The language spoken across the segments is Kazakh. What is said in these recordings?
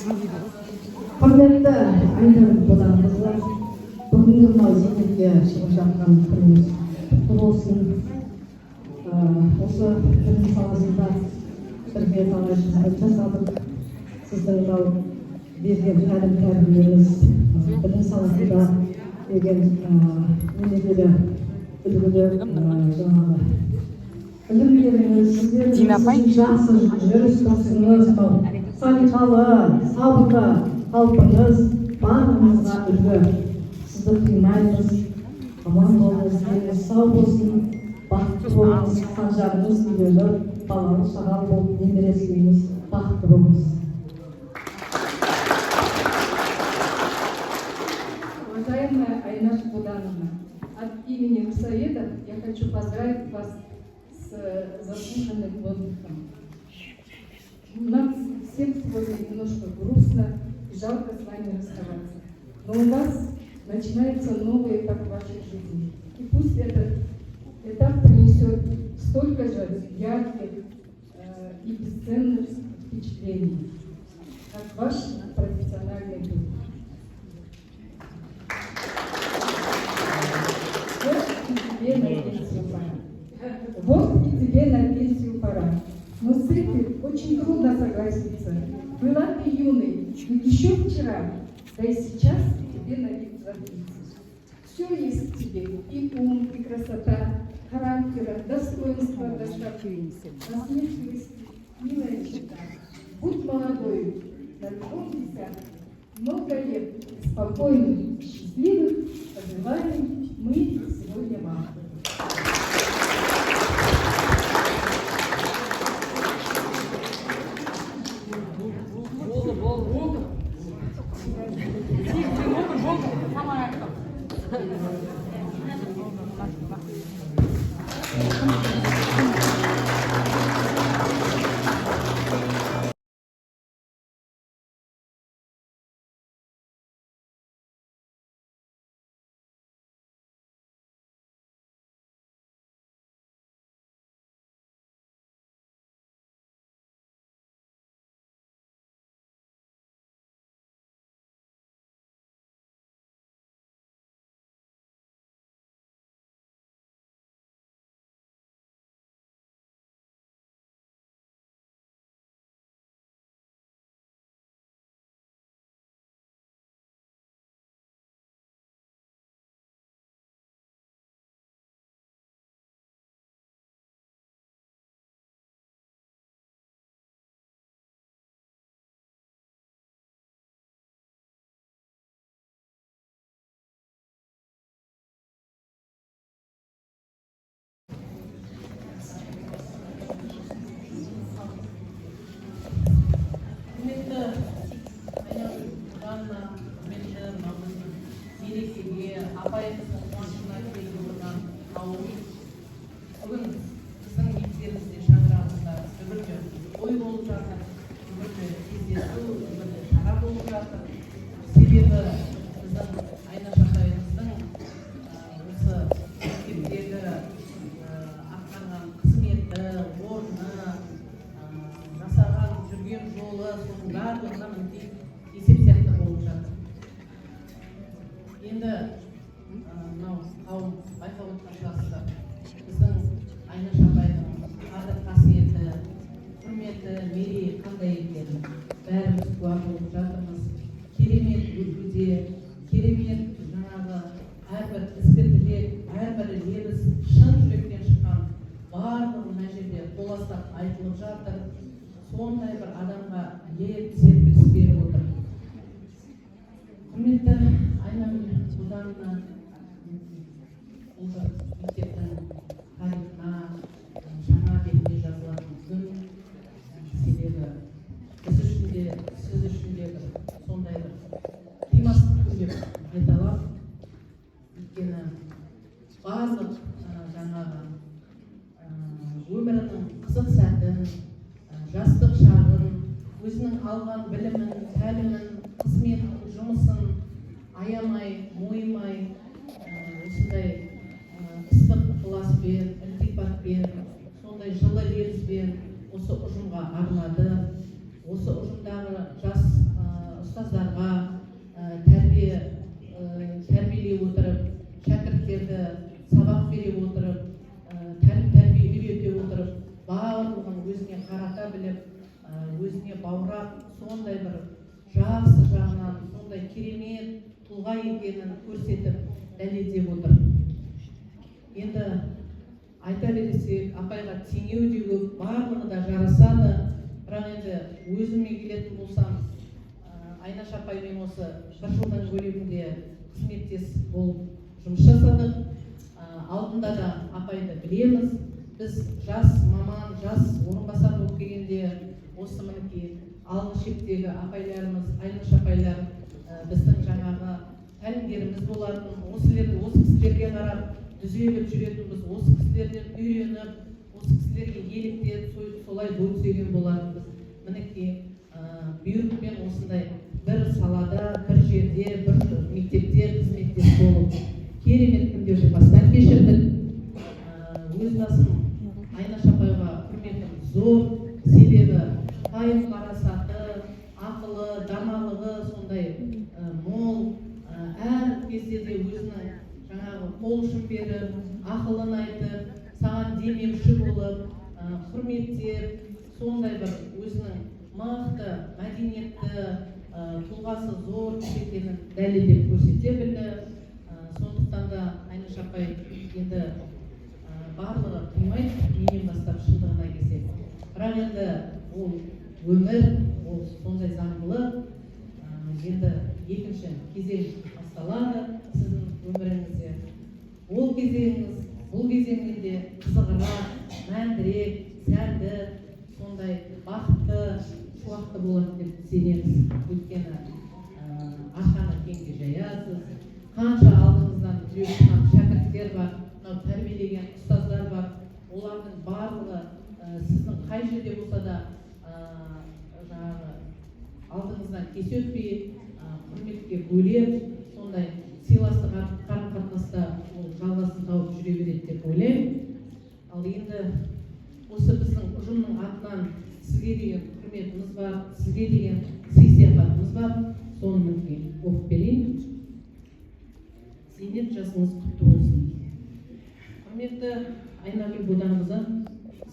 Құрметті Айнұр Боданқызы, бүгінгі мынау зейнетке шығып жатқан күніңіз құтты болсын. Осы білім саласында бірге талай қызмет жасадық. Сіздің мынау берген тәлім тәрбиеңіз білім саласында деген өнегелі үлгілі жаңағы білімдеріңіз, сіздердің жақсы жүріс-тұрысыңыз, салиқалы, сабырлы қалпыңыз барлығымызға үлгі. Сізді қимаймыз, аман болыңыз, деніңіз сау болсын, бақытты болыңыз, қанжарыңыз үйлі, балалы шағал болып, немересіңіз бақытты болыңыз. Уважаемая Айнаш Будановна, от имени МСАЭДа я хочу поздравить вас с заслуженным отдыхом. Нам всем сегодня немножко грустно и жалко с вами расставаться. Но у вас начинается новый этап вашей жизни. И пусть этот этап принесет столько же ярких и бесценных впечатлений, как ваш профессиональный дух. Вот и тебе на пенсию пора. Но с этим очень трудно согласиться. Была ты юной, еще вчера, да и сейчас тебе на вид за 30. Все есть в тебе, и ум, и красота, характера, достоинства, достаточности, насмешливости, милая черта. Будь молодой, на любом десятке, много лет, спокойных, счастливых, пожелаем мы сегодня вам. айтылып жатыр. Сондай бір адамға леп серпіліс беріп отыр. Құрметті Айнұр Боданқызы, осы мектептің тарихына жаңа бетіне жазылатын күн, себебі біз үшін де, сіз үшін де сондай бір қимастық күн деп айта аламын. Өйткені барлық жаңағы өмірінің қызық сәтін, жастық шағын, өзінің алған білімін, тәлімін, қызметін, жұмысын аямай, мойымай, осындай ыстық ықыласпен, ілтипатпен, сондай жылы лебізбен осы ұжымға арнады. осы ұжымдағы жас ұстаздарға тәрбиелей отырып, шәкірттерді сабақ бере отырып, тәрбие үйрете отырып, барлығын өзіне қарата біліп, өзіне баурап, сондай бір жақсы жағынан, сондай керемет тұлға екенін көрсетіп, дәлелдеп отыр. Енді айта берсек, апайға теңеу де көп, барлығы да жарасады. Бірақ енді өзіме келетін болсам, Айнаш апаймен осы бір жылдан көлемінде қызметтес болып жұмыс жасадық. Алдында да апайды білеміз. Біз жас маман, жас орынбасар болып келгенде осы мінекей алғы шептегі апайларымыз, Айнаш апайлар біздің жаңағы тәлімгеріміз болатын. Осы кісілерге қарап түзеліп жүретінбіз, осы кісілерден үйреніп, осы кісілерге еліктеп, солай бой түзеген болатынбыз. Мінекей бұйрықпен осындай бір салада, бір жерде, бір мектепте қызметтес болып керемет күндерді бастан кешірдік. Өз басым Айнаш апайға құрметім зор, себебі пайым парасаты, ақылы, даналығы сондай мол, әр кезде де өзінің жаңағы қол ұшын беріп, ақылын айтып, саған демеуші болып, құрметтеп, сондай бір өзінің мықты, мәдениетті, тұлғасы зор екенін дәлелдеп көрсете білді. Сондықтан да Айнаш апай енді барлығы қимайды, менен бастап шындығына келсек. Бірақ енді ол өмір, ол сондай заңдылық. Енді екінші кезең басталады сіздің өміріңізде. Ол кезеңіңіз, бұл кезеңнен де қызығырақ, мәндірек, сәнді, сондай бақытты, шуақты болады деп сенеміз. Өйткені арқаны кеңге жаясыз, қанша алдыңыздан түлеп шыққан шәкірттер бар, тәрбиелеген ұстаздар бар. Олардың барлығы сіздің қай жерде болса да жаңағы алдыңыздан кесе өтпей, құрметке бөлеп, сондай сыйластық қарым-қатынаста ол жалғасын тауып жүре береді деп ойлаймын. Ал енді осы біздің ұжымның атынан сізге деген құрметіміз бар, сізге деген сый-сияпатымыз бар. Соны мінекей оқып берейін. Зейнет жасыңыз құтты болсын. Құрметті Айнагүл Боданқызы,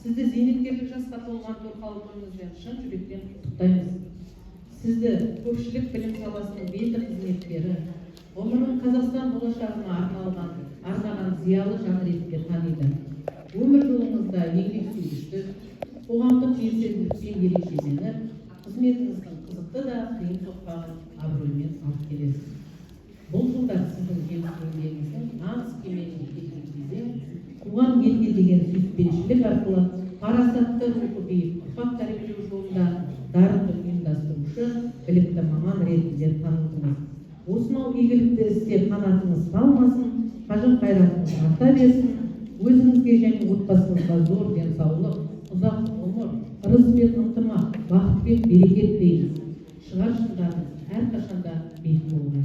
сізді зейнеткерлік жасқа толған торқалы тойыңызбен шын жүректен құттықтаймыз. Сізді көпшілік білім саласының белді қызметкері, ғұмырын Қазақстан болашағына арнаған зиялы жан ретінде таниды. Өмір жолыңызда еңбексүйгіштік, қоғамдық белсенділікпен ерекшеленіп, қызметіңіздің қызықты да қиын соқпағын абыроймен алып келесіз. Бұл жылдар сіздің еңбегіңіздің нағыз кемеліне жеткен кезең, туған елге деген сүйіспеншілік арқылы парасатты рухы биік ұрпақ тәрбиелеу жолында дарынды ұйымдастырушы, білікті маман ретінде танылдыңыз. Осынау игілікті істе қанатыңыз талмасын, қажыр-қайратыңыз арта берсін, өзіңізге және отбасыңызға зор денсаулық, ұзақ ғұмыр, ырыс пен ынтымақ, бақыт пен берекет тілейміз. Шығар шыңдарыңыз әрқашанда биік болғай.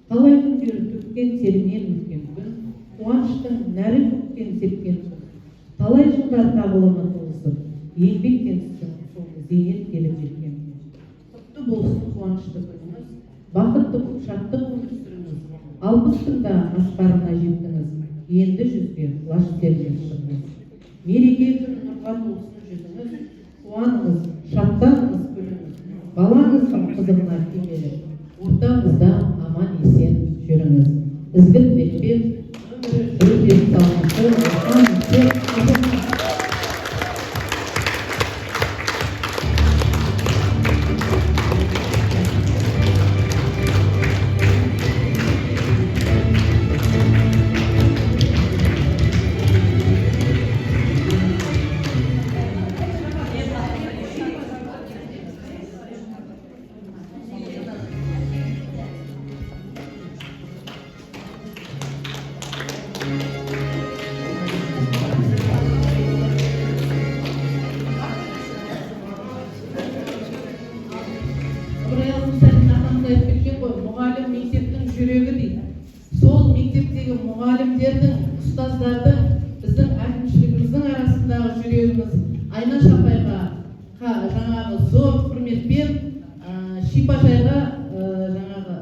Талай күндері төккен терінен өткен күн, қуаныштың нәрі көктен сепкен күн. Талай жылдар тағылымы толысып, еңбектен түскен соңы зейнет келіп жеткен күн. Құтты болсын қуанышты күніңіз, бақытты шаттық өмір сүріңіз. 60-тың да асқарына жеттіңіз, енді жүзге лаш термен шығыңыз. Мереке күн нұрға толсын жүзіңіз, қуаныңыз, шаттаныңыз күліңіз. Балаңыздың қызығына кемелі, ортаңызда аман есен жүріңіз. Ізгі тілекпен өмірі денсаулықты, аман есен жүріңіз. Мұғалім мектептің жүрегі дейді. Сол мектептегі мұғалімдердің, ұстаздардың, біздің әкімшілігіміздің арасындағы жүрегіміз Айнаш апайға жаңағы зор құрметпен шипажайға жаңағы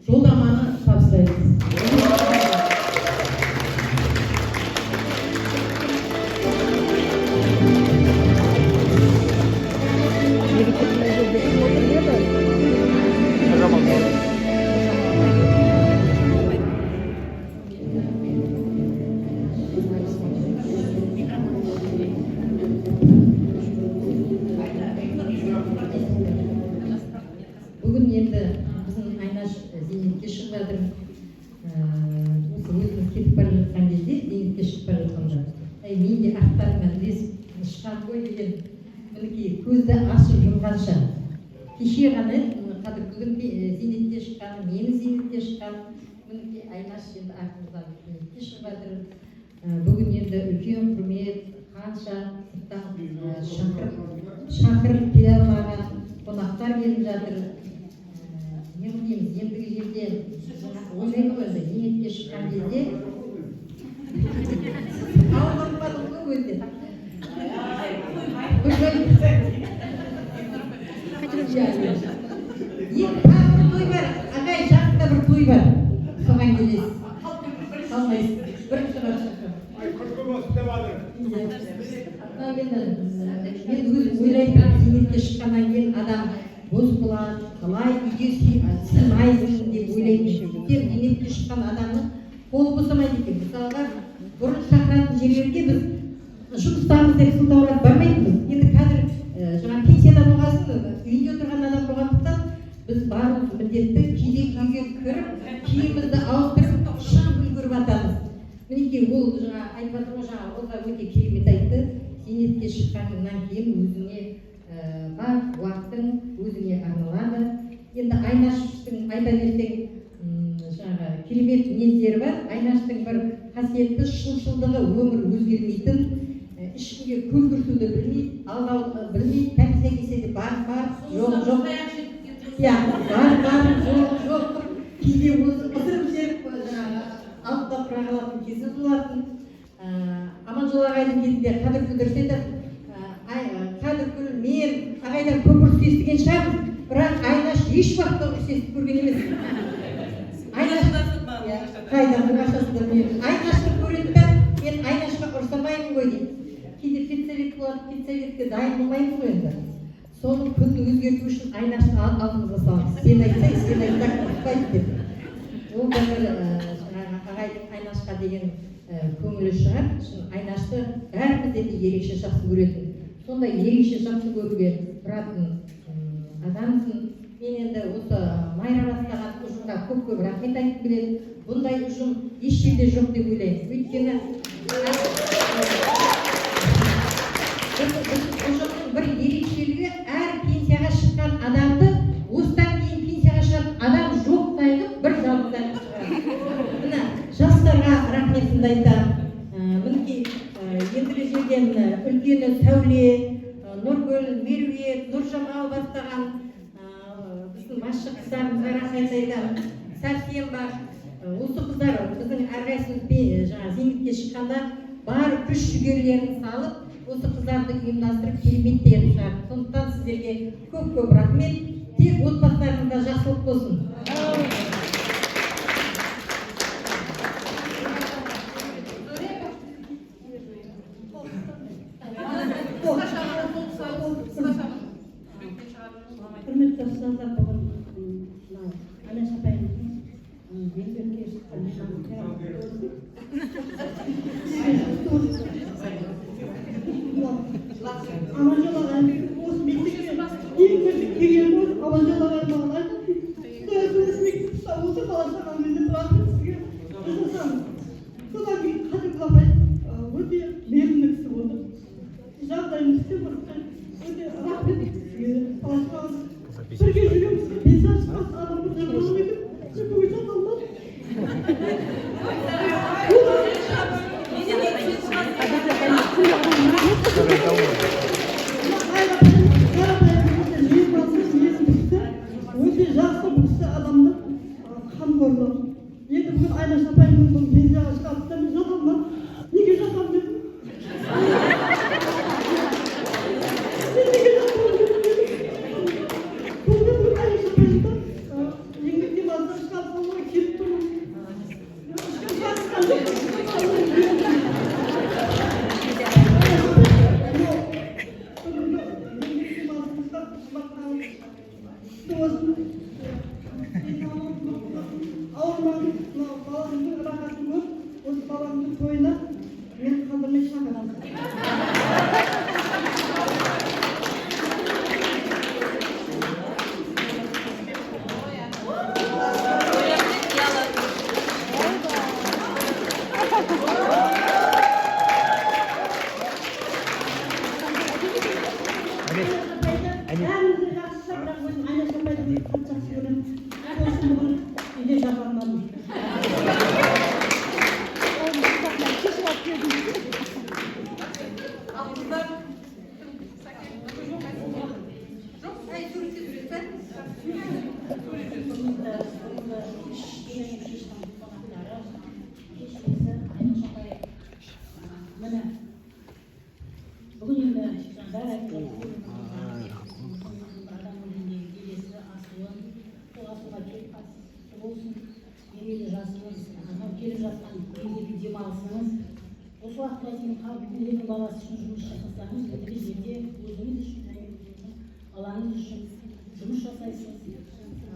жолдаманы тапсырайық. Бүгін енді біздің Айнаш зейнетке шығып жатыр. Осы өзіміз кетіп бара жатқан кезде, зейнетке шығып бара жатқанда, мен де арттарынан ілесіп шығам ғой деген, мінекей көзді ашып жұмғанша. Кеше ғана Қадыргүлдің зейнетке шыққаны, менің зейнетке шыққаны, мінекей Айнаш енді артымыздан зейнетке шығып жатыр. Бүгін енді үлкен құрмет, қанша шақырып келе алмаған қонақтар келіп жатыр. Не дейміз, ендігі жерде ойлаймын өзі, зейнетке шыққан кезде ауырмадым ғой өзі. Екі тағы той бар, ағай жақында бір той бар, соған келесіз. Қалмайсыз, бірінші баршақы. Мен өзім ойлайтын, зейнетке шыққаннан кейін адам бос болады, қалай үйге сыймайсың деп ойлайтын. Тек зейнетке шыққан адамның қолы босамайды екен. Мысалға, бұрын шақыратын жерлерге біз жұмыстамыз деп сылтауратып бармайтынбыз. Енді қазір жаңа пенсиядан болғасын, үйде отырған адам болғандықтан біз барлық міндетті кейде үйге кіріп, киімімізді ауыстырып, шығып үлгеріп жатамыз. Мінекей ол жаңа айтып жатыр ғой, жаңа ол да өте керемет айтты. Зейнетке шыққаннан кейін өзіңе бар уақытың өзіңе арналады. Енді Айнаштың айта берсең жаңағы керемет мінездері бар. Айнаштың бір қасиетті шыншылдығы, өмір өзгермейтін, ешкімге көлгірсуді білмейді, алдауды білмейді, кәмсе кесе де бар, жоқ. Иә, бар, жоқ. Кейде өзі ысырып жіберіп жаңағы алтыда тұра қалатын кезі болатын. Аманжол ағайдың кезінде Қадыргүл дұрыс айтады. Қадыргүл, мен ағайдан көп ұрыс естіген шығармын, бірақ Айнаш еш уақытта ұрыс естіп көрген емес. Қайдан бұғашасында білемін. Айнашты көреді да, мен Айнашқа ұрсамаймын ғой дейді. Кейде педсовет болады, педсоветке дайын болмаймыз ғой енді. Соның күнін өзгерту үшін Айнашты алдымызға саламыз. Сен айтсаң, ұрыспайды деп. Ол да бір ағайдың Айнашқа деген көңілі шығар. Айнашты бәрімізден де ерекше жақсы көретін. Сондай ерекше жақсы көруге тұратын адамсың. Мен енді осы Майра бастаған ұжымға көп рахмет айтып келемін. Бұндай ұжым еш жерде жоқ деп ойлаймын. Өйткені ұжымның бір ерекшелігі әр пенсияға шыққан адамды осыдан кейін пенсияға шығатын адам жоқ тайып бір жалғыздан шығарады. Мына жастарға рахметімді айтамын. Мінекей ендігі жерден үлкені Сәуле, Нұргүл, Меруерт, Нұржамал бастаған біздің басшы қыздарымызға рахмет айтамын. Сәрсен бар. Осы қыздар біздің әрқайсымыз жаңа зейнетке шыққанда бар күш жігерлерін салып, осы қыздарды ұйымдастырып кереметтерін шығарды. Сондықтан сіздерге көп рахмет. Тек отбасыларыңызда жақсылық болсын. Құрметті ұстаздар, бүгін Айнаш апайымыздың зейнетке шыққан Аманжол ағай осы мектепке ең бірінші келгені Аманжол ағай маған айтты. Осы мектепте осы бала-шағаңызбен тұратын сізге жасасамыз. Содан кейін Қадыргүл апай өте мейірімді кісі болды. Жағдайымыз істеп өте рахмет сізге. Бала-шағаңыз бірге жүреміз. Пенсия шыққан адамды жабылып екен. Бүгін жата алмадым. Өте жақсы бұл кісі адамды қамқорлық. Енді бүгін Айнаш апайымыздың пенсияға шығарып мен жата алмадым. Неге жатамын дедім? Мен неге жатамын? болсын. Ауырмаңыз, мынау балаңыздың рахатын көр. Осы балаңыздың тойына мен қалдырмай шақырамын. Бәрімізді жақсы шақырам, өзім Айнаш апайды қатты жақсы көремін. Осыны бүгін үйде шақырмадым. Міне бүгін енді бәрі адам өлгенде келесі асуын сол асуға келіп қатысты болсын, мерейлі жасыңыз, анау келіп жатқан мерейлі демалысыңыз осы уақытқа дейін қалып елдің баласы үшін жұмыс жасасаңыз, ендігі жерде өзіңіз үшін және өзіңіздің балаңыз үшін жұмыс жасайсыз.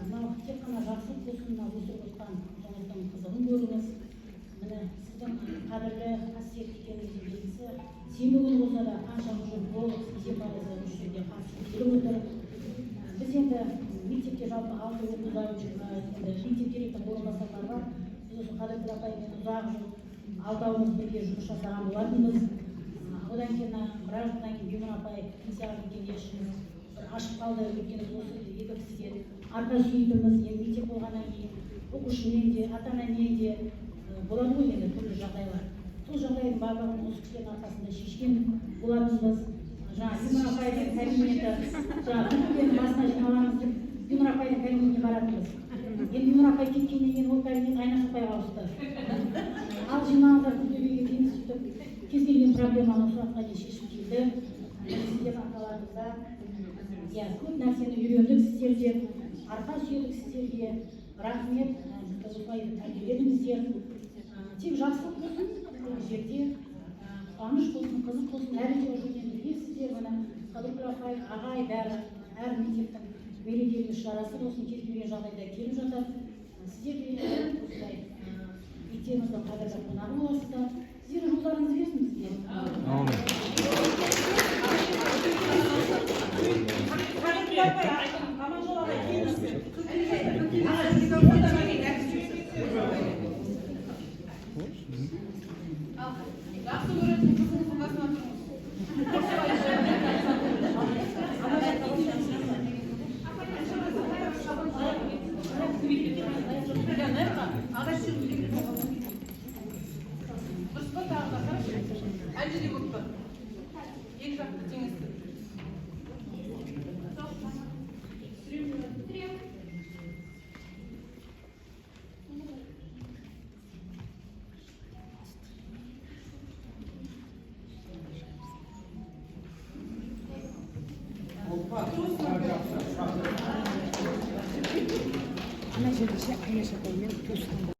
Мынау тек қана жақсылық болсын, мынау өсіп отқан ұлыңыздың қызығын көріңіз. Міне сіздің қадірлі қасиетті екеніңіздің белгісі, сенбі күні болса да қанша жыл болып сізден пайызы осы жерге қатысып келіп отыр. Біз енді мектепте жалпы 6 мектеп директорының орынбасарлары бар. Біз осы қадірлі апаймен ұзақ жыл алтауымыз бірге жұмыс жасаған болатынбыз. Одан кейін біраз жылдан кейін Бимұр апай пенсияға кеткенде ішіміз бір ашып қалды. Өйткені осы екі кісіден арқа сүйейтінбіз. Енді мектеп болғаннан кейін оқушымен де, ата-анамен де болады ғой енді түрлі жағдайлар. Сол жағдайдың барлығын осы кісілердің арқасында шешкен болатынбыз. Жаңа Бимұр апайдың кабинеті, жаңа басына жиналамыз деп Бимұр апайдың кабинетіне баратынбыз. Енді Бимұр апай кеткеннен кейін ол кабинет Айнаш апайға ауысты. Ал жиналыңыздар күндебеге дейін сөйтіп кез келген проблеманы осы уақытқа дейін шешіп келді. Сіздердің арқаларыңызда көп нәрсені үйрендік сіздерден, арқа сүйедік сіздерге. Рахмет, осылай тәрбиеледіңіздер. Тек жақсылық болсын, бұл жерде қуаныш болсын, қызық болсын, әлі де жүрген білесіздер. Қадыркүл апай, ағай бәрі әр мектептің мерекелік іс-шарасы болсын, кез келген жағдайда келіп жатыр. Сіздер де осылай мектебіміздің қадірлі қонағы боласыздар. Сіздердің жолдарыңыз берсін бізге. Ана жерде Айнаш апаймен туысқан.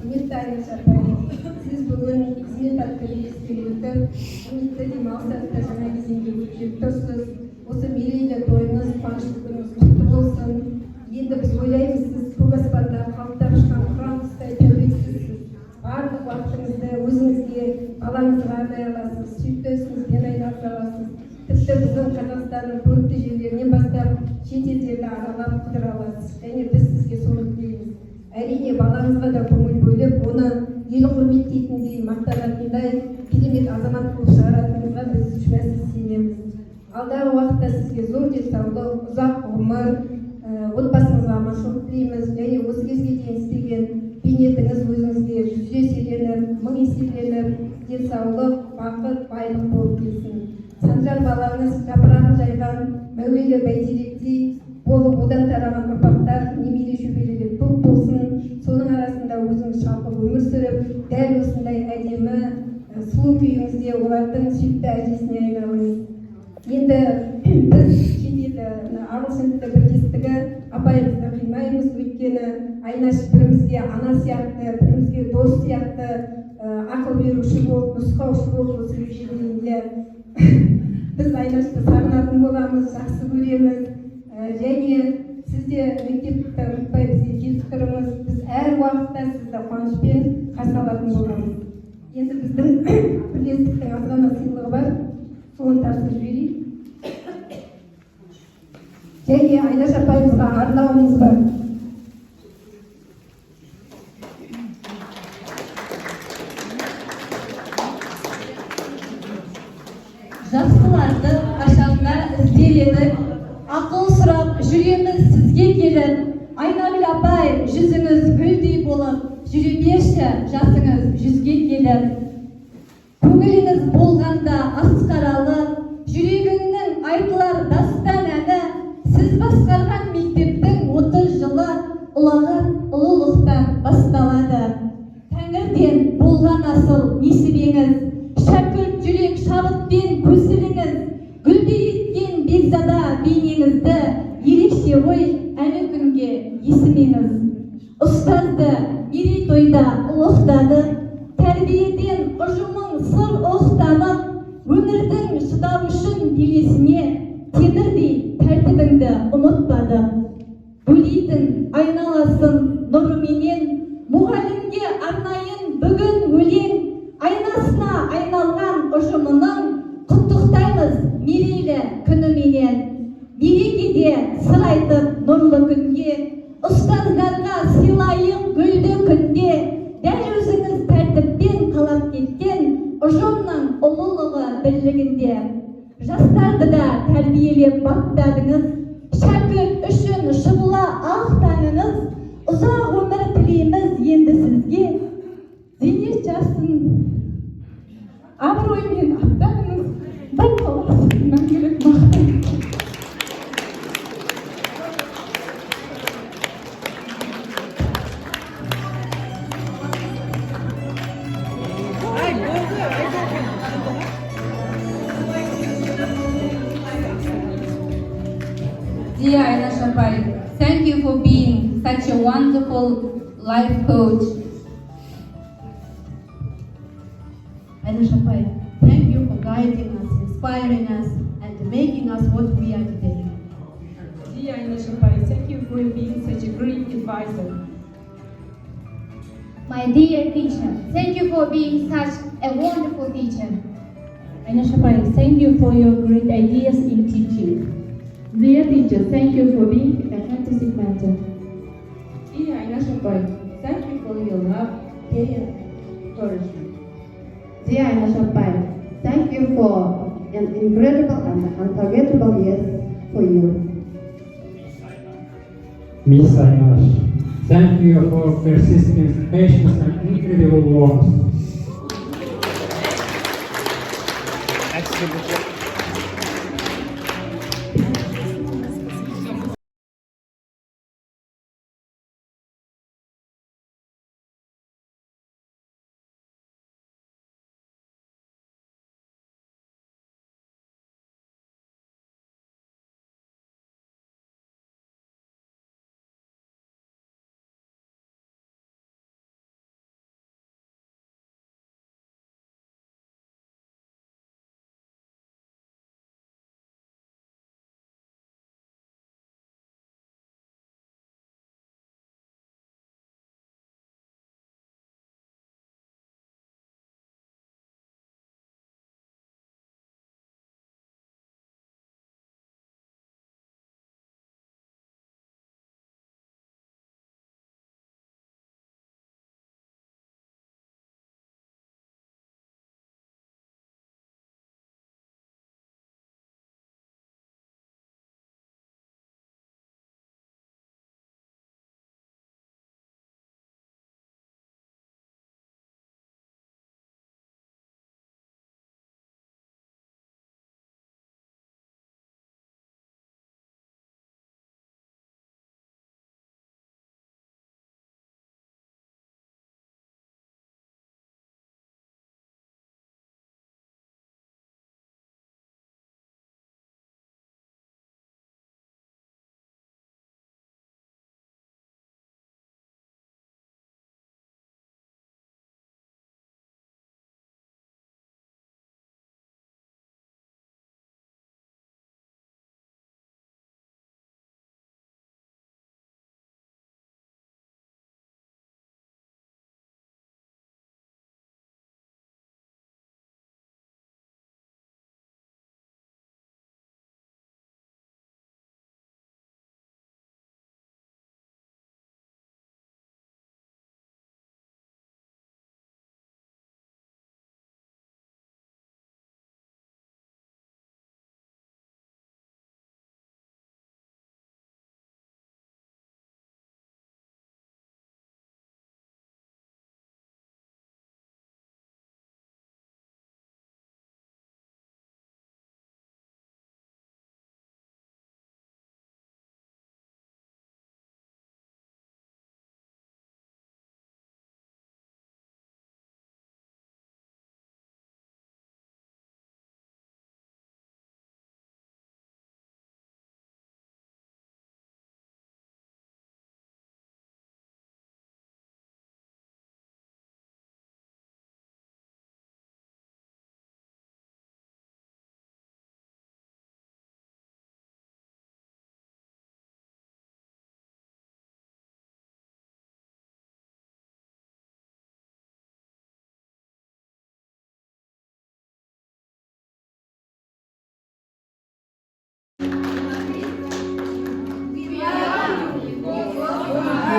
Құрметті Айнаш апай, сіз бүгін қызмет атты рейске өтіп, құрметті демалыс атты жаңа кезеңге өтіп тұрсыз. Осы мерейлі тойыңыз, қуанышты күніңіз құтты болсын. Енді біз ойлаймыз, сіз көк аспанда қалықтап ұшқан қыран құстай тәуелсізсіз. Барлық уақытыңызды өзіңізге, балаңызға арнай аласыз, сүйікті ісіңізбен айналыса аласыз. Тіпті біздің Қазақстанның көрікті жерлерінен бастап шет елдерді аралап қыдыра аласыз. Және біз сізге соны тілейміз. Әрине балаңызға да көңіл бөліп, оны ел құрметтейтіндей, мақтанатындай керемет азамат болып шығаратыныңызға біз шүбәсіз сенеміз. Алдағы уақытта сізге зор денсаулық, ұзақ ғұмыр, отбасыңызға аманшылық тілейміз. Және осы кезге дейін істеген бейнетіңіз өзіңізге 100 еселеніп, 1000 еселеніп, денсаулық, бақыт, байлық болып келсін. Санжар балаңыз жапырағын жайған мәуелі бәйтеректей болып, одан тараған ұрпақтар, немере шөберелер көп болсын. Соның арасында өзіңіз шалқып өмір сүріп, дәл осындай әдемі, сұлу күйіңізде олардың сүйікті әжесіне айналыңыз. Енді біз шетелді ағылшын тілі бірлестігі апайымызды қимаймыз, өйткені Айнаш бірімізге ана сияқты, бірімізге дос сияқты ақыл беруші болып, нұсқаушы болып осы жерінде біз Айнашты сағынатын боламыз, жақсы көреміз. Және сіз де мектепті ұмытпай бізге келіп тұрыңыз. Біз әр уақытта сізді қуанышпен қарсы алатын боламыз. Енді біздің бірлестіктің азғана сыйлығы бар, соны тапсырып жіберейік. Және Айнаш апайымызға арнауымыз бар. Жақсыларды қашанда ізделедік, ақыл сұрап жүреміз сізге келіп. Айнагүл апай, жүзіңіз гүлдей болып, жүре берші жасыңыз 100-ге келіп. Көңіліңіз болғанда асқаралы, жүрегіңнің айтылар дастан әні, сіз басқарған мектептің 30 жылы ұлағат ұлылықтан басталады. Тәңірден болған асыл несібеңіз, шәкірт жүрек шабытпен көсіліңіз, гүлдей еткен бекзада бейнеңізді ерекше ой әлі күнге есімеңіз. Ұстазды мерейтойда ұлықтады, тәрбиеден ұжымың сыр ұқтамақ, өмірдің шыдау үшін белесіне темірдей тәртібіңді ұмытпады. Бөлейтін айналасын нұрыменен, мұғалімге арнайын бүгін өлең, айнасына айналған ұжымының құттықтаймыз мерейлі күніменен. Мерекеде сыр айтып нұрлы күнге, ұстаздарға сыйлайық гүлді күнде, дәл өзіңіз тәртіппен қалап кеткен ұжымның ұлылығы бірлігінде. Жастарды да тәрбиелеп баптадыңыз, шәкірт үшін шұғыла ақ таңыңыз, ұзақ өмір тілейміз енді сізге. Зейнет жасын абыроймен аттаңыз, бұл қаласын мәңгілік мақтан. Dear Aynash Apai, thank you for being such a wonderful life coach. Aynash Apai, thank you for guiding us, inspiring us, and making us what we are today. Dear Aynash Apai, thank you for being such a great advisor. My dear teacher, thank you for being such a wonderful teacher. Aynash Apai, thank you for your great ideas in teaching. Dear teacher, thank you for being a fantastic mentor. Dear Aynash Apai, thank you for your love, care, and encouragement. Dear Aynash Apai, thank you for an incredible and unforgettable years for you. Miss Aynash, thank you for persistence, patience, and incredible warmth.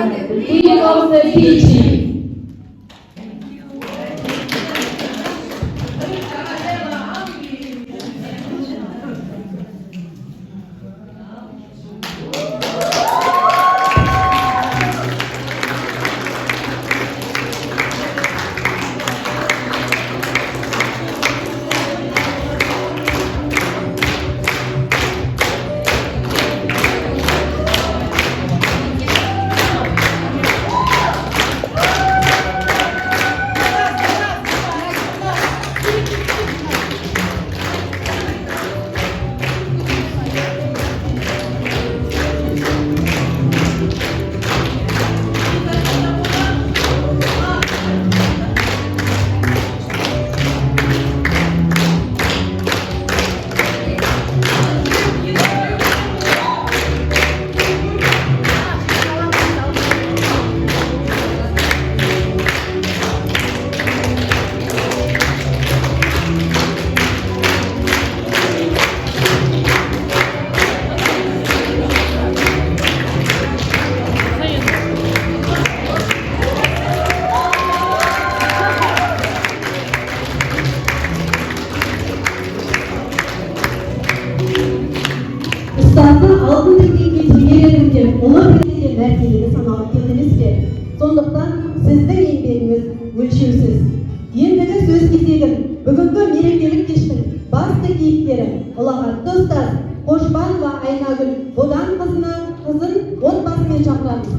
He loves the teaching. Üstadın altın tekniği geçirgelerinde ona belirlenen merkezini sanalım kendiniz ki. Soндықтан sizдің еңбегіңіз өлшеусіз. Ендігі сөз кезегін бүгінгі мерекелік кештің басты кейіпкері ұлағатты ұстаз Қошбанова Айнагүл Боданқызын отбасымен шақырамыз.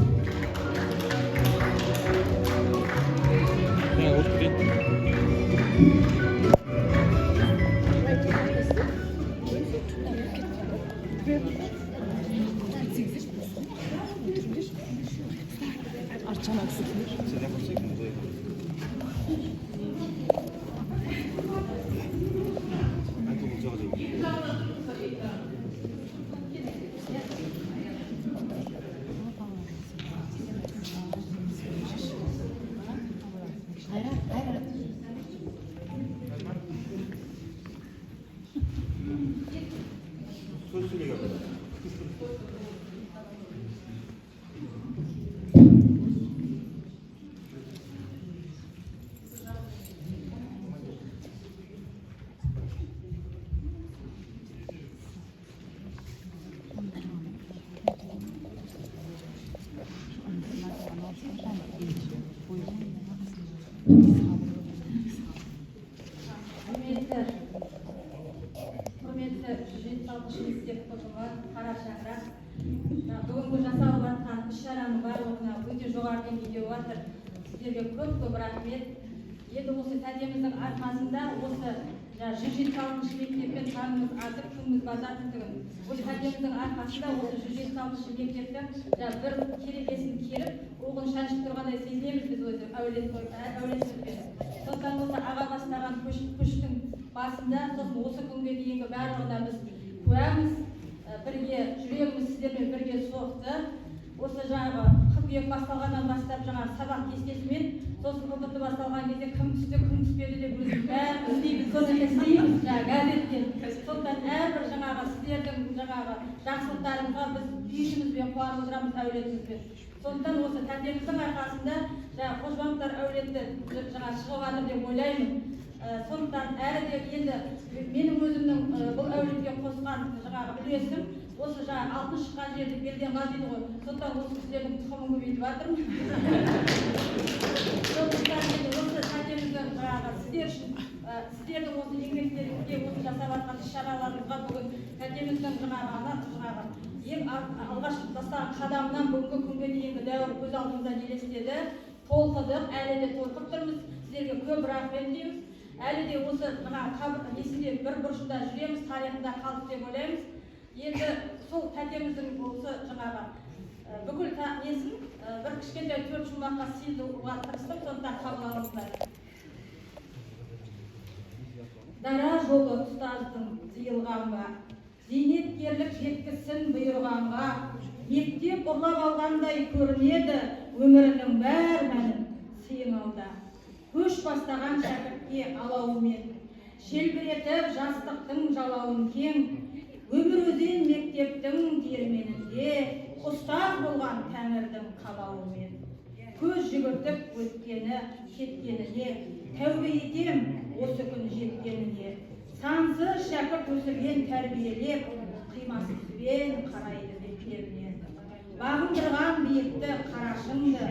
Құрметті жеталғыш мектеп ұжымы, қара шаңырақ, бүгінгі жасалып жатқан іс-шараның барлығына өте жоғары деңгейде жатыр. Сіздерге көп рахмет. Енді осы тәтеміздің арқасында осы 176 мектеппен санымыз артып, күніміз базартығын. Осы тәтеміздің арқасында осы 176 мектептің бір керегесін керіп, оғын шаншып тұрғандай сезінеміз біз өзі әулетімізбен. Сондықтан осы аға бастаған көштің басында, сосын осы күнге дейінгі барлығына біз куәміз, бірге жүрегіміз сіздермен бірге соқты. Осы жаңағы қыркүйек басталғаннан бастап жаңағы сабақ кестесімен, сосын ұбт басталған кезде кім түсті, кім түспеді деп өзіміз бәрін іздейміз, сосын іздейміз газеттен. Сондықтан әрбір жаңағы сіздердің жаңағы жақсылықтарыңызға біз үйшімізбен қуанып отырамыз әулетімізбен. Сондықтан осы тәтеміздің арқасында жаңағы Қошбановтар әулеті жаңа шығып жатыр деп ойлаймын. Сондықтан әлі де енді менің өзімнің бұл әулетке қосқан жаңағы үлесім осы жаңа алтын шыққан жерді белден қаз дейді ғой. Сондықтан осы кісілердің тұқымын көбейтіп жатырмын. Сондықтан осы тәтеміздің жаңағы сіздер үшін сіздердің осы еңбектеріңізге осы жасап жатқан іс-шараларыңызға бүгін тәтеміздің жаңағы ең алғашқы бастаған қадамынан бүгінгі күнге дейінгі дәуір көз алдымыздан елестеді, толқыдық, әлі де толқып тұрмыз. Сіздерге көп рахмет дейміз. Әлі де осы есінде бір бұрышында жүреміз, тарихында қалды деп ойлаймыз. Енді сол тәтеміздің осы жаңағы бүкіл несін бір кішкентай 4 шумаққа сыйдыруға тырыстым, сондықтан қабыл алыңыздар. Дара жолы ұстаздың зейілғанға, зейнеткерлік жеткізсін бұйырғанға, мектеп ұрлап алғандай көрінеді өмірінің бәр мәнін сыйың алда. Көш бастаған шәкіртке алауымен, желбіретіп жастықтың жалауын кең, өмір өзен мектептің диірменінде ұстаз болған тәңірдің қалауымен көз жүгіртіп өткені кеткеніне тәубе етем осы күн жеткеніне. Сансыз шәкірт өсірген тәрбиелеп қимасызбен қарайды беттеріне. Бағындырған биікті қарашыңды,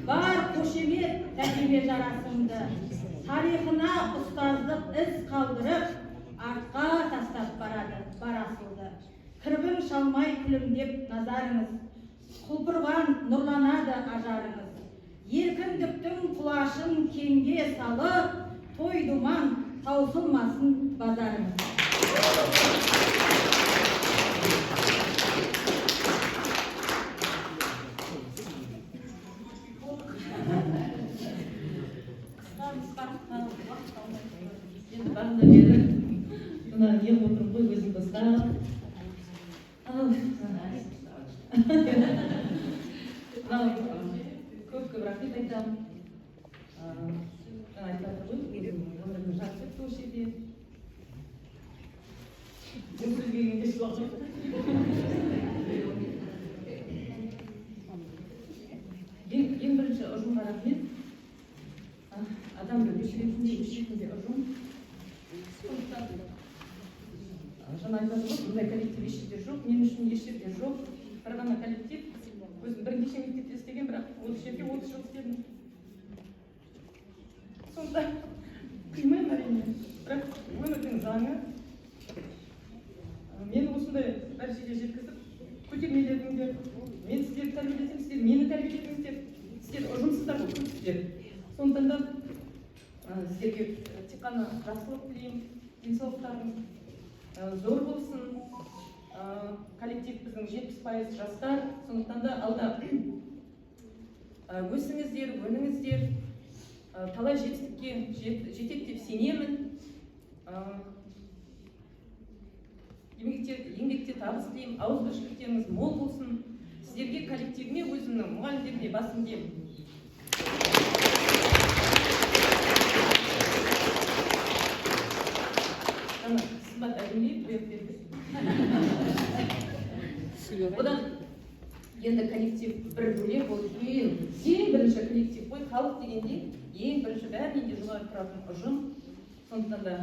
бар қошемет тәжірибе жарасыңды, тарихына ұстаздық із қалдырып, артқа тастап барасылды. Кірбің шалмай күлімдеп назарыңыз, құлпырған нұрланады ажарыңыз. Еркіндіктің құлашын кеңге салып, той думан таусылмасын базарыңыз. Енді бағында бері мына неғып отырмын ғой, өзімді ұстап. Көп рахмет айтамын. Жаңа айтып жатыр ғой, өмірімді жарып кетті осы жерде. Бұл сөзге келгенде ешуақыт жоқ. Ең бірінші ұжымға рахмет. Адамды өшіретінде ұжым. Жаңа айтып жатыр ғой, бұндай коллектив еш жерде жоқ, мен үшін еш жерде жоқ. Бір ғана коллектив. Өзім бірнеше мектепте істеген, бірақ осы жерде 30 жыл істедім. Сонда қимаймын әрине, бірақ өмірдің заңы мені осындай дәрежеге жеткізіп, көтермеледіңдер. Мен сіздерді тәрбиелесем, сіздер мені тәрбиеледіңіздер. Сіздер ұжымсыздар ғой, сіздер. Сондықтан да сіздерге тек қана жақсылық тілеймін, денсаулықтарыңыз зор болсын. Коллектив біздің 70% жастар, сондықтан да алда өсіңіздер, өніңіздер, талай жетістікке жетеді деп сенемін. Еңбекте табыс тілеймін, ауызбіршіліктеріңіз мол болсын. Сіздерге коллективіме, өзімнің мұғалімдеріме басым деймін. Сымбат әдемелеп бұйрық берді. Одан енді коллектив бір бөлек, ол ең бірінші коллектив қой, халық дегенде ең бірінші бәрінен де жоғары тұратын ұжым. Сондықтан да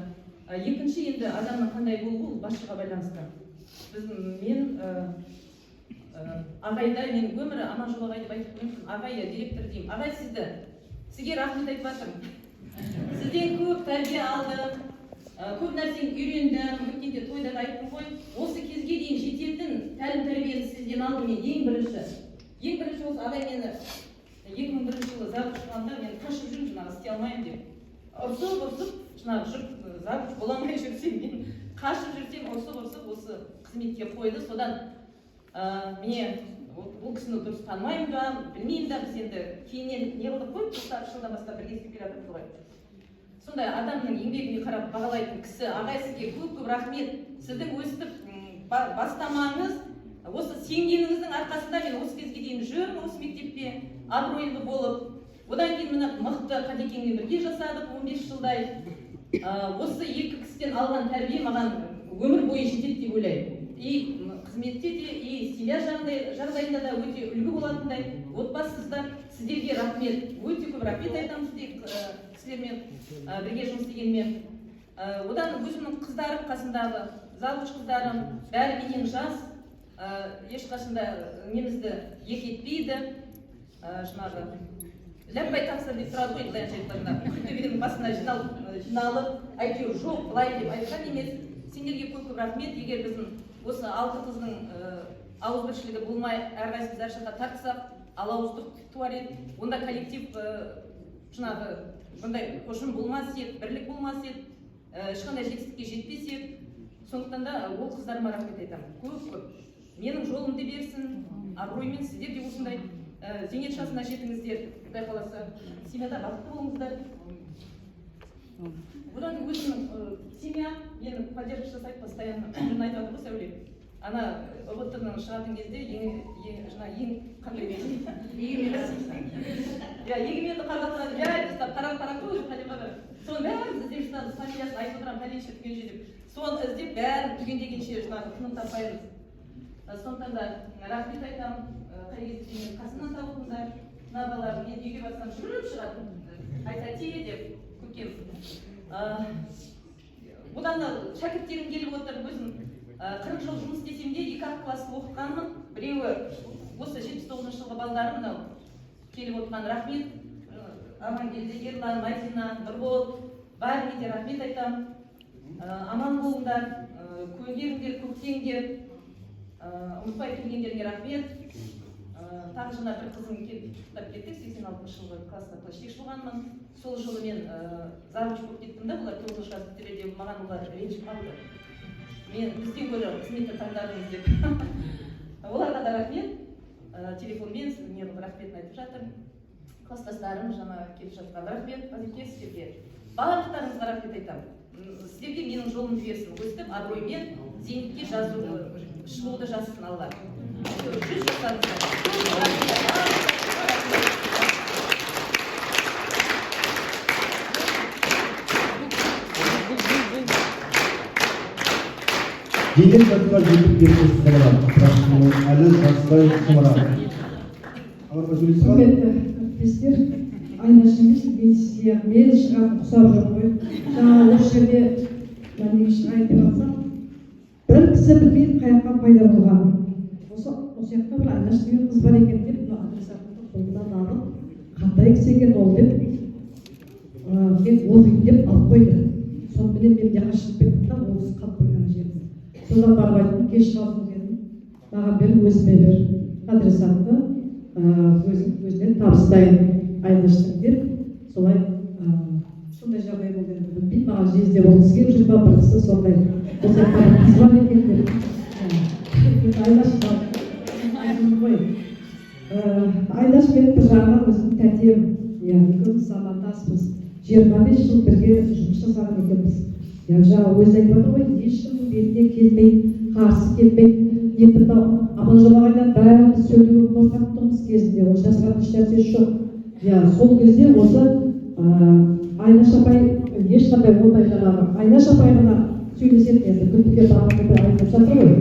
екінші енді адамның қандай болуы басшыға байланысты. Мен ағайда, менің өмірі аман жол ағай деп айтып қоймын, ағай директор деймін. Ағай сізге рахмет айтып жатырмын. Сізден көп тәрбие алдым, көп нәрсені үйрендім, өткенде тойда да айттым ғой. Осы кезге дейін жететін тәлім-тәрбиені сізден алдым мен ең бірінші. Ең бірінші осы ағай мені 2001 жылы завуч шығғанда мен қашып жүрмін, жаңағы істей алмаймын деп. Ұрсып, жаңағы жұрт завуч бола алмай жүрсем, мен қашып жүрсем, ұрсып осы қызметке қойды. Содан міне бұл кісіні дұрыс танымаймын да, білмеймін да, біз енді кейіннен не қылдық қой, 90 жылдан бастап бірге істеп келе жатырмыз ғой. Сондай адамның еңбегіне қарап бағалайтын кісі, ағай сізге көп рахмет. Сіздің өстіп бастамаңыз, осы сенгеніңіздің арқасында мен осы кезге дейін жүрмін, осы мектепте абыройлы болып. Одан кейін мына мықты Қадекеңмен бірге жасадық 15 жылдай. Осы екі кісіден алған тәрбие маған өмір бойы жетеді деп ойлаймын. И қызметте де, и семья жағдайында да өте үлгі болатындай, отбасызда сіздерге рахмет. Өте көп рахмет айтамын сіздермен бірге жұмыс істегенмен. Одан өзімнің қыздарым қасындағы, завуч қыздарым, бәрі менен жас, ешқашында немізді ек етпейді. Жаңағы ләппай тапсыр деп тұрады ғой, былай айтқанда. Күлтөбенің басына жиналып, әйтеуір жоқ, былай деп айтқан емес. Сендерге көп рахмет. Егер біздің осы 6 қыздың ауызбіршілігі болмай, әрқайсымыз әр жаққа тартсақ, алауыздық туар еді. Онда коллектив жаңағы бұндай қошын болмас еді, бірлік болмас еді, ешқандай жетістікке жетпес еді. Сондықтан да ол қыздарыма рахмет айтамын. Көп. Менің жолымды берсін, абыроймен сіздер де осындай зейнет жасына жетіңіздер, құдай қаласа. Семьяда бақытты болыңыздар. Одан өзімнің семья мені поддержка жасайды постоянно. Мен айтып жатыр ғой Сәуле. Ана ОБТ-дан шығатын кезде ең қандай егеменді қазақстан қарап қой уже Халимаға. Соны бәрін іздеп жатамыз, фамилиясын айтып отырамын, пәленше түгенше деп. Соны іздеп бәрін түгендегенше жаңағы тыным таппаймыз. Сондықтан да рахмет айтамын. Қай кезде мені қасымнан тауыңдар. Мына балалар мен үйге барсам жүгіріп шығады. Айта тие деп көкем. Бұдан да шәкірттерім келіп отыр. Өзім 40 жыл жұмыс істесем де 2 класс оқығанмын. Біреуі осы 79 жылғы балаларым мынау келіп отырған. Рахмет. Амангелді, Ерлан, Мадина, Нұрбол, бәріне де рахмет айтамын. Аман болыңдар, көгеріңдер, көктеңдер, ұмытпай келгендеріңе рахмет. Тағы жаңа бір қызым келіп кеттік, 86 жылғы классында класстекші болғанмын. Сол жылы мен завуч болып кеттім да, бұлар 9 класс бітірерде маған олар ренжіп қалды. Мен бізден гөрі қызметті таңдадыңыз деп. Оларға да рахмет. Телефонмен мен рахметін айтып жатырмын. Класстастарым жаңа келіп жатқан рахмет, Базеке сіздерге. Барлықтарыңызға рахмет айтамын. Сіздерге менің жолымды берсін, өстіп абыроймен зейнетке шығуды жазсын Алла. 100 жастарыңызға. Жеңіл жасқа жетіп берсіз сырға, әлі жастай сұмыра. Құрметті әріптестер, Айнашым мен сізге мен шығатын ұқсап жоқ қой. Жаңа осы жерде мен шығайын деп жатсам, бір кісі білмейді қаяққа пайда болған. Осы жақта бір Айнаш деген қыз бар екен деп, мына адресатымды қолынан алып, қандай кісі екен ол деп, мен ол үйін деп алып қойды. Сонымен мен жаққа шығып кеттім да, ол кісі қалып қойған жерде. Содан барып айттым, кеш қалдым дедім, маған бер, өзіме бер адресатты, өзінен табыстайын Айнаштың деп, солай сондай жағдай болды енді білмейді, маған жезде болғысы келіп жүр ма, бірісі сондай қыз бар екен деп. Айнаш бар, айтылды ғой. Айнаш менің бір жағынан өзім тәтем, екеуміз замандаспыз, 25 жыл бірге жұмыс жасаған екенбіз. Жаңа өзі айтып отыр ғой, ешкімнің бетіне келмей, қарсы келмей, енді Аманжолағайдан бәріміз сөйлеуге қорқақтымыз кезінде, ол жасаған еш нәрсесі жоқ. Сол кезде осы Айнаш апай ешқандай болмай жаңағы Айнаш апай ғана сөйлеседі, енді күндікке бағанды айтып жатыр ғой.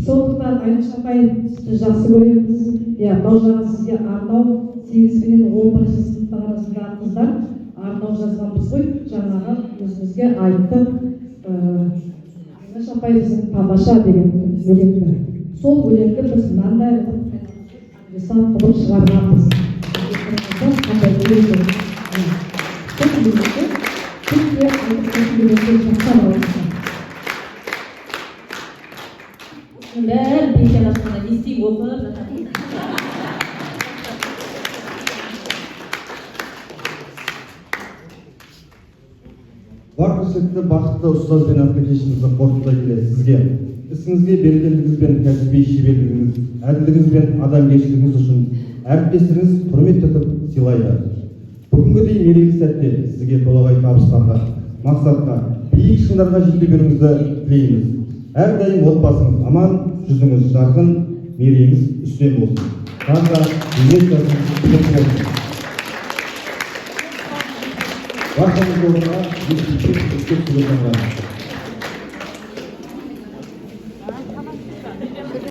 Сондықтан Айнаш апай сізді жақсы көреміз. Мынау жаңа сізге арнау 8 пен 11 сыныптың арасындағы қыздар арнау жазғанбыз ғой, жаңағы өзімізге айттық. Айнаш апай біздің тамаша деген өлеңді. Сол өлеңді біз мынандай адресат қылып шығарғанбыз. Қандай өлеңді. Сол өлеңді күнде айтып өлеңді жақтан алыңыздар. Бәрі бейшарасына естіп оқып жатады. Бар қыршылықты бақытты ұстаз бен аппликейшніңізді қорытындай келе сізге ісіңізге берілгендігіңіз бен кәсіби шеберлігіңіз, әділдігіңіз бен адамгершілігіңіз үшін әріптестеріңіз құрмет тұтып сыйлайды. Бүгінгідей мерейлі сәтте сізге толағай табыстарға, мақсатқа, биік шыңдарға жете беруіңізді тілейміз. Әрдайым отбасыңыз аман, жүзіңіз жарқын, мерейіңіз үстем болсын. Тағы еңбек жасыңыз болсын. Баршамыз орнына